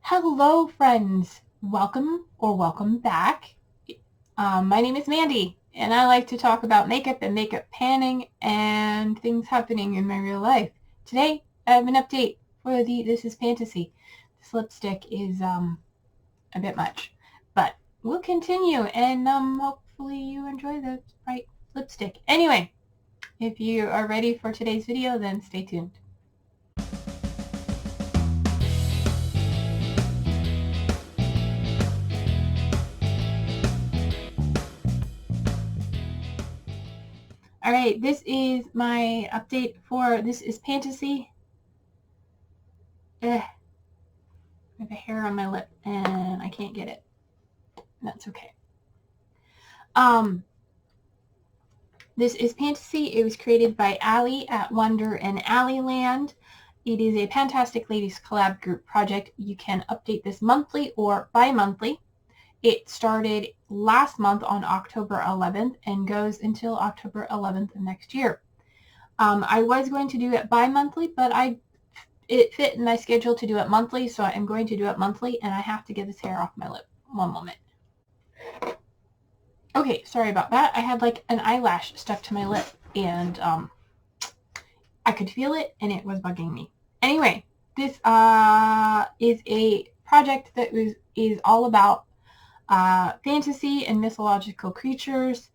Hello, friends. Welcome or welcome back. My name is Mandy, and I like to talk about makeup and makeup panning and things happening in my real life. Today, I have an update for the This Is Pantasy. This lipstick is a bit much, but we'll continue, and hopefully you enjoy the bright lipstick. Anyway, if you are ready for today's video, then stay tuned. Alright, this is my update for This Is Pantasy. I have a hair on my lip and I can't get it. That's okay. This Is Pantasy. It was created by Allie at Wonder and Alleyland. It is a Fantastic Ladies collab group project. You can update this monthly or bi-monthly. It started last month on October 11th and goes until October 11th of next year. I was going to do it bi-monthly, but it fit in my schedule to do it monthly, so I'm going to do it monthly, and I have to get this hair off my lip. One moment. Okay, sorry about that. I had like an eyelash stuck to my lip, and I could feel it, and it was bugging me. Anyway, this is a project that is all about fantasy and mythological creatures.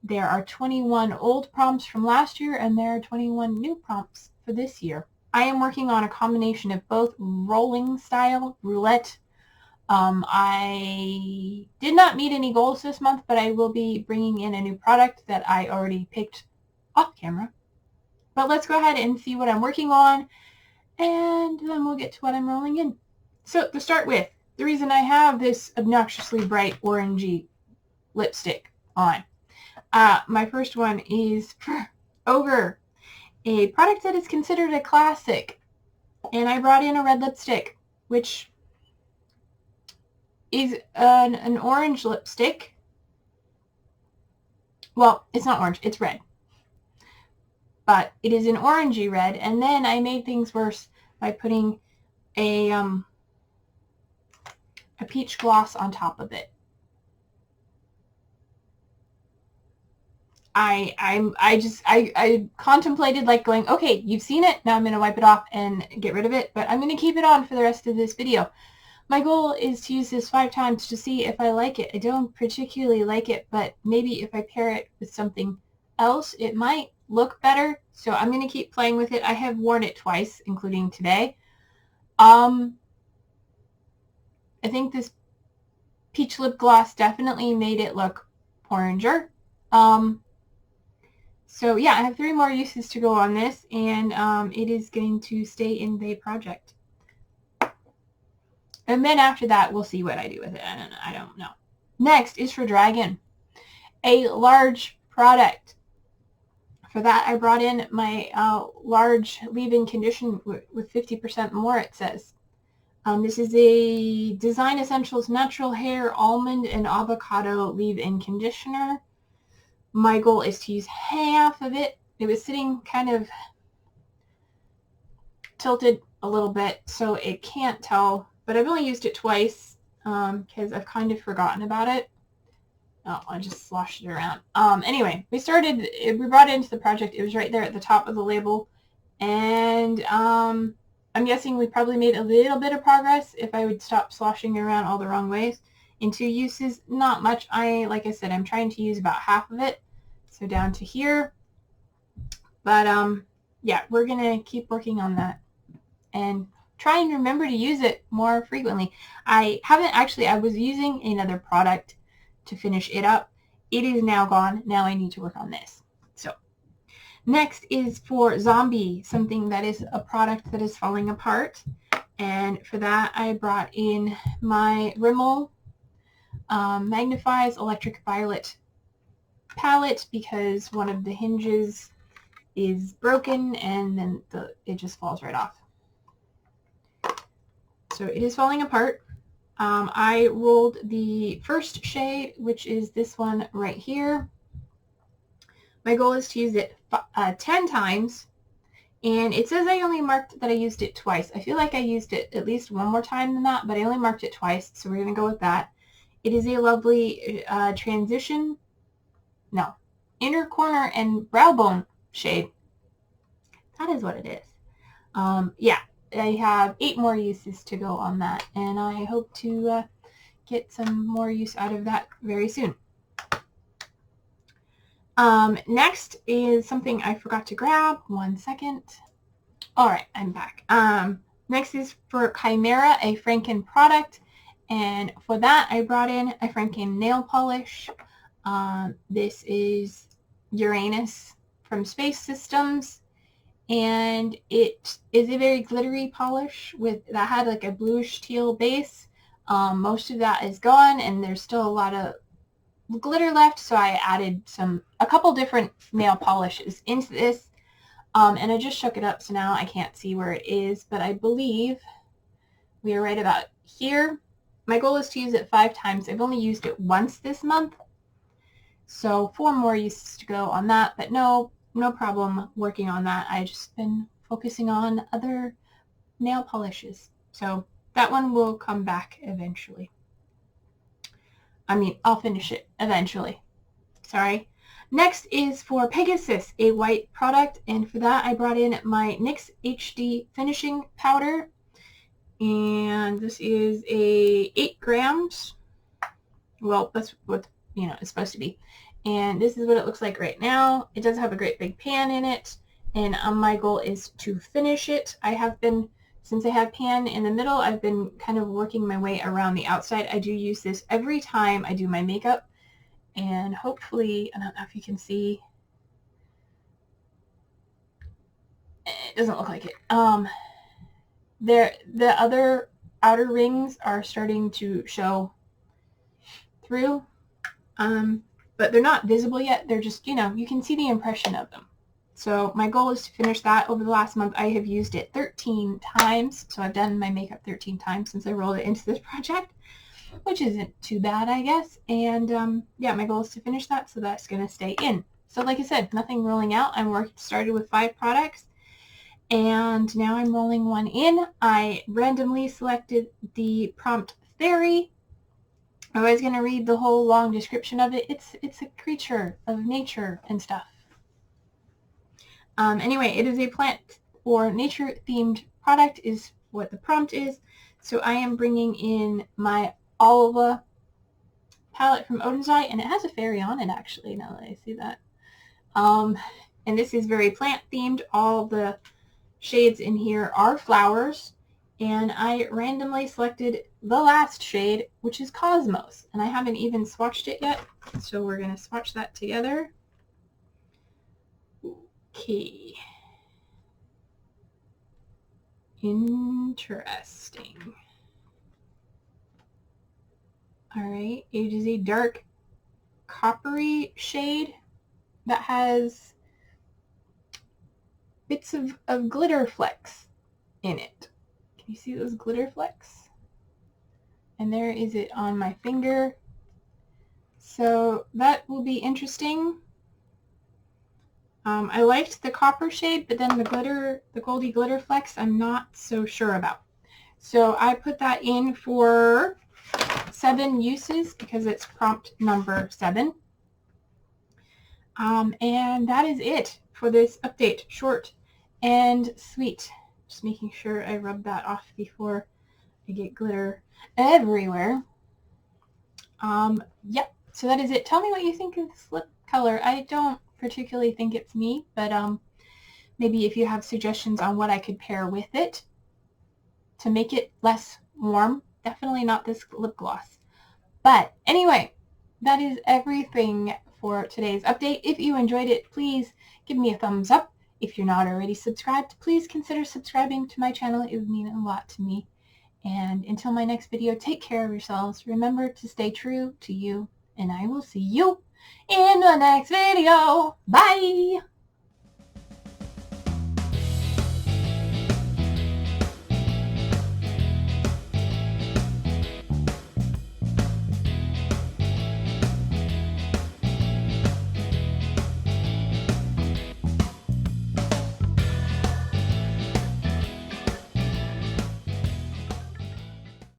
There are 21 old prompts from last year, and there are 21 new prompts for this year. I am working on a combination of both rolling style, roulette. I did not meet any goals this month, but I will be bringing in a new product that I already picked off camera. But let's go ahead and see what I'm working on, and then we'll get to what I'm rolling in. So to start with, the reason I have this obnoxiously bright orangey lipstick on. My first one is for Ogre, a product that is considered a classic. And I brought in a red lipstick, which is an orange lipstick. Well, it's not orange, it's red. But it is an orangey red, and then I made things worse by putting a peach gloss on top of it. I contemplated like going, okay, you've seen it, now I'm going to wipe it off and get rid of it, but I'm going to keep it on for the rest of this video. My goal is to use this 5 times to see if I like it. I don't particularly like it, but maybe if I pair it with something else, it might look better. So I'm going to keep playing with it. I have worn it twice, including today. I think this peach lip gloss definitely made it look oranger. So yeah, I have 3 more uses to go on this, and it is going to stay in the project. And then after that, we'll see what I do with it. I don't know. Next is for Dragon, a large product. For that, I brought in my large leave-in condition with 50% more, it says. This is a Design Essentials Natural Hair Almond and Avocado Leave-In Conditioner. My goal is to use half of it. It was sitting kind of tilted a little bit, so it can't tell, but I've only used it twice because I've kind of forgotten about it. Oh, I just sloshed it around. Anyway, we brought it into the project. It was right there at the top of the label, and I'm guessing we probably made a little bit of progress if I would stop sloshing around all the wrong ways. In 2 uses, not much. Like I said, I'm trying to use about half of it, so down to here. But yeah, we're gonna keep working on that and try and remember to use it more frequently. I was using another product to finish it up. It is now gone. Now I need to work on this. So next is for Zombie, something that is a product that is falling apart. And for that, I brought in my Rimmel Magnifies Electric Violet palette, because one of the hinges is broken and then it just falls right off. So it is falling apart. I rolled the first shade, which is this one right here. My goal is to use it 10 times And it says I only marked that I used it twice. I feel like I used it at least one more time than that, but I only marked it twice, so we're going to go with that. It is a lovely inner corner and brow bone shade. That is what it is. Yeah, I have 8 more uses to go on that, and I hope to get some more use out of that very soon. Next is something I forgot to grab. 1 second. All right, I'm back. Next is for Chimera, a Franken product. And for that, I brought in a Franken nail polish. This is Uranus from Space Systems. And it is a very glittery polish that had like a bluish teal base. Most of that is gone, and there's still a lot of glitter left, so I added a couple different nail polishes into this, and I just shook it up, so now I can't see where it is, but I believe we are right about here. My goal is to use it 5 times. I've only used it once this month, so 4 more uses to go on that, but no problem working on that. I've just been focusing on other nail polishes, so that one will come back eventually. I mean, I'll finish it eventually. Sorry. Next is for Pegasus, a white product, and for that I brought in my NYX HD finishing powder, and this is a 8 grams. Well, that's what it's supposed to be. And this is what it looks like right now. It does have a great big pan in it, and my goal is to finish it. Since I have pan in the middle, I've been kind of working my way around the outside. I do use this every time I do my makeup, and hopefully, I don't know if you can see, it doesn't look like it. The other outer rings are starting to show through, but they're not visible yet. They're just, you can see the impression of them. So my goal is to finish that. Over the last month, I have used it 13 times. So I've done my makeup 13 times since I rolled it into this project, which isn't too bad, I guess. And yeah, my goal is to finish that, so that's going to stay in. So like I said, nothing rolling out. Started with 5 products, and now I'm rolling one in. I randomly selected the Prompt Fairy. I was going to read the whole long description of it. It's a creature of nature and stuff. Anyway, it is a plant or nature-themed product is what the prompt is. So I am bringing in my Oliva palette from Odin's Eye, and it has a fairy on it, actually, now that I see that. And this is very plant-themed. All the shades in here are flowers, and I randomly selected the last shade, which is Cosmos, and I haven't even swatched it yet, so we're going to swatch that together. Okay. Interesting. Alright, it is a dark coppery shade that has bits of glitter flecks in it. Can you see those glitter flecks? And there is it on my finger. So that will be interesting. I liked the copper shade, but then the goldy glitter flecks, I'm not so sure about. So I put that in for 7 uses because it's prompt number 7. And that is it for this update. Short and sweet. Just making sure I rub that off before I get glitter everywhere. Yep. So that is it. Tell me what you think of this lip color. I don't particularly think it's me, but maybe if you have suggestions on what I could pair with it to make it less warm. Definitely not this lip gloss. But anyway, that is everything for today's update. If you enjoyed it, please give me a thumbs up. If you're not already subscribed, please consider subscribing to my channel. It would mean a lot to me. And until my next video, take care of yourselves. Remember to stay true to you, and I will see you in the next video. Bye!